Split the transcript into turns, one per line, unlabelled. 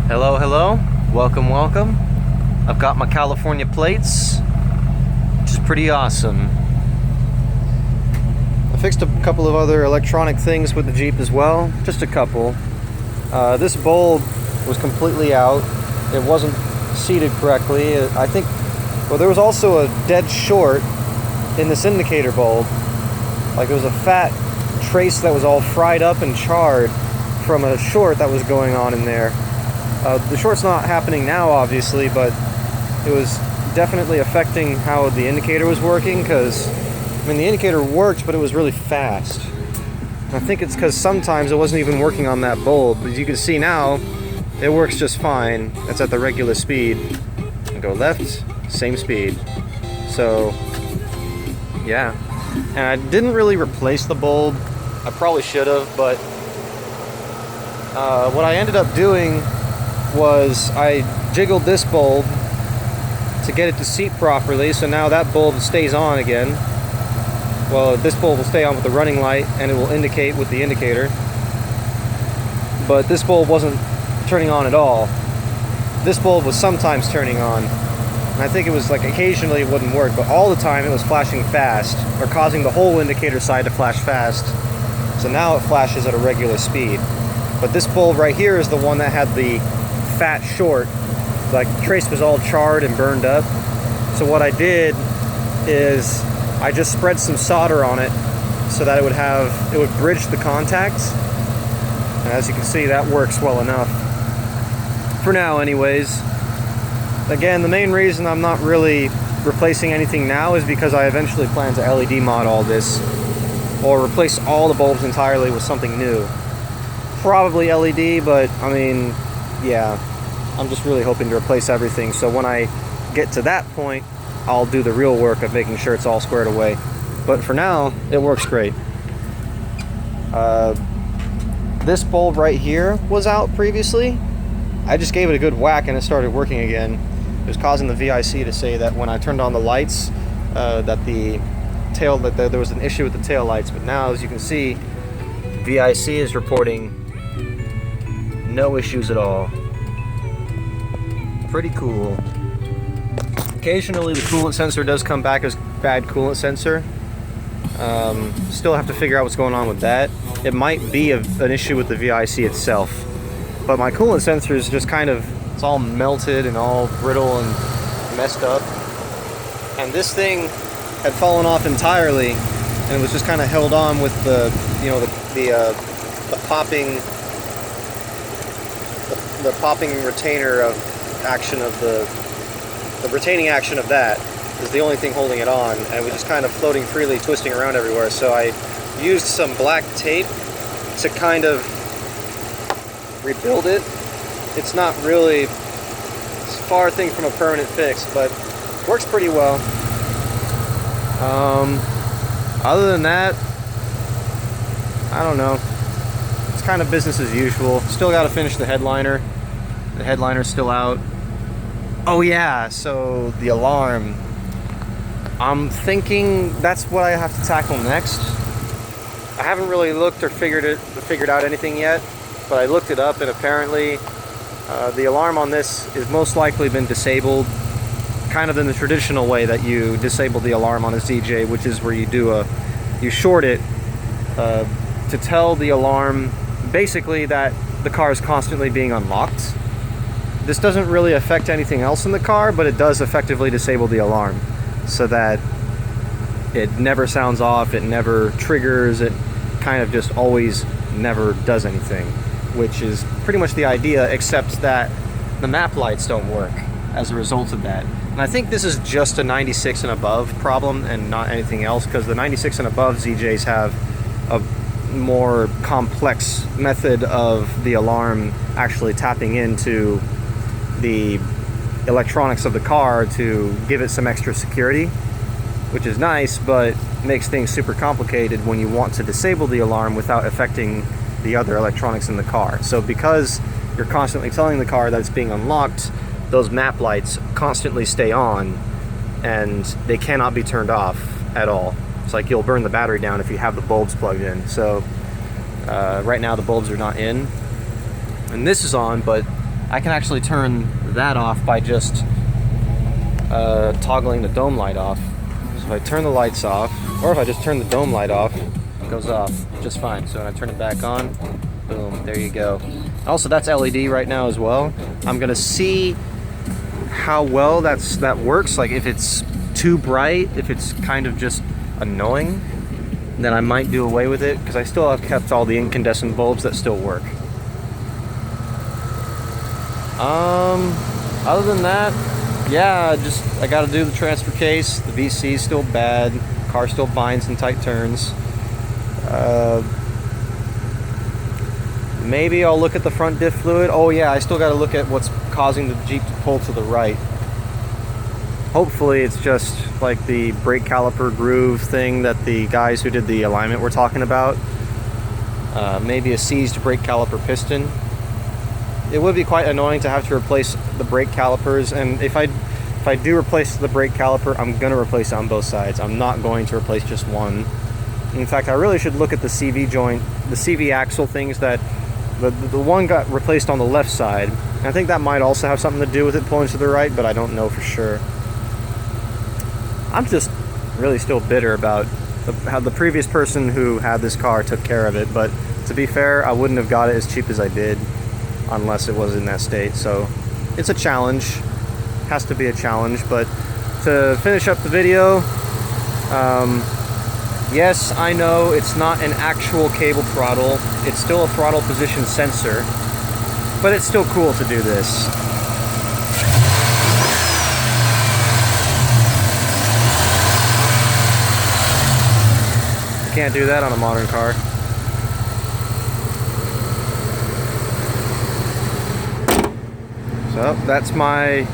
Hello, hello. Welcome, welcome. I've got my California plates, which is pretty awesome. I fixed a couple of other electronic things with the Jeep as well. Just a couple. This bulb was completely out. It wasn't seated correctly. I think, well, there was also a dead short in this indicator bulb. Like there was a fat trace that was all fried up and charred from a short that was going on in there. The short's not happening now, obviously, but it was definitely affecting how the indicator was working, because, I mean, the indicator worked, but it was really fast. I think it's because sometimes it wasn't even working on that bulb. As you can see now, it works just fine. It's at the regular speed. I go left, same speed. So, yeah. And I didn't really replace the bulb. I probably should have, but what I ended up doing was I jiggled this bulb to get it to seat properly, so now that bulb stays on again. Well, this bulb will stay on with the running light and it will indicate with the indicator, but this bulb wasn't turning on at all. This bulb was sometimes turning on, and I think it was like occasionally it wouldn't work, but all the time it was flashing fast, or causing the whole indicator side to flash fast. So now it flashes at a regular speed. But this bulb right here is the one that had the fat short. Like the trace was all charred and burned up. So what I did is I just spread some solder on it so that it would bridge the contacts. And as you can see, that works well enough. For now anyways. Again, the main reason I'm not really replacing anything now is because I eventually plan to LED mod all this, or replace all the bulbs entirely with something new. Probably LED, but I mean, yeah, I'm just really hoping to replace everything, so when I get to that point, I'll do the real work of making sure it's all squared away. But for now, it works great. This bulb right here was out previously. I just gave it a good whack and it started working again. It was causing the VIC to say that when I turned on the lights, that there was an issue with the tail lights. But now, as you can see, VIC is reporting no issues at all. Pretty cool. Occasionally the coolant sensor does come back as bad coolant sensor. Still have to figure out what's going on with that. It might be an issue with the VIC itself. But my coolant sensor is just kind of, it's all melted and all brittle and messed up. And this thing had fallen off entirely, and it was just kind of held on with the, you know, the popping retainer of action of the retaining action of that is the only thing holding it on, and it was just kind of floating freely, twisting around everywhere. So I used some black tape to kind of rebuild it. It's not really, it's a far thing from a permanent fix, but works pretty well. Other than that, I don't know. It's kind of business as usual. Still got to finish the headliner. The headliner's still out. Oh yeah, so the alarm. I'm thinking that's what I have to tackle next. I haven't really looked or figured out anything yet, but I looked it up, and apparently the alarm on this is most likely been disabled, kind of in the traditional way that you disable the alarm on a ZJ, which is where you short it to tell the alarm basically that the car is constantly being unlocked. This doesn't really affect anything else in the car, but it does effectively disable the alarm so that it never sounds off, it never triggers, it kind of just always never does anything, which is pretty much the idea, except that the map lights don't work as a result of that. And I think this is just a 96 and above problem and not anything else, because the 96 and above ZJs have a more complex method of the alarm actually tapping into the electronics of the car to give it some extra security, which is nice, but makes things super complicated when you want to disable the alarm without affecting the other electronics in the car. So because you're constantly telling the car that it's being unlocked, those map lights constantly stay on and they cannot be turned off at all. It's like you'll burn the battery down if you have the bulbs plugged in. So right now the bulbs are not in, and this is on, but I can actually turn that off by just toggling the dome light off. So if I turn the lights off, or if I just turn the dome light off, it goes off just fine. So when I turn it back on, boom, there you go. Also, that's LED right now as well. I'm gonna see how well that works. Like if it's too bright, if it's kind of just annoying, then I might do away with it, because I still have kept all the incandescent bulbs that still work. Other than that, yeah, I gotta do the transfer case. The VC is still bad. Car still binds in tight turns. Maybe I'll look at the front diff fluid. Oh yeah, I still gotta look at what's causing the Jeep to pull to the right. Hopefully it's just like the brake caliper groove thing that the guys who did the alignment were talking about. Maybe a seized brake caliper piston. It would be quite annoying to have to replace the brake calipers, and if I do replace the brake caliper, I'm gonna replace it on both sides. I'm not going to replace just one. In fact, I really should look at the CV joint, the CV axle things that the one got replaced on the left side. And I think that might also have something to do with it pulling to the right, but I don't know for sure. I'm just really still bitter about how the previous person who had this car took care of it, but to be fair, I wouldn't have got it as cheap as I did unless it was in that state. So it's a challenge, has to be a challenge. But to finish up the video, yes, I know it's not an actual cable throttle, it's still a throttle position sensor, but it's still cool to do this. You can't do that on a modern car. So that's my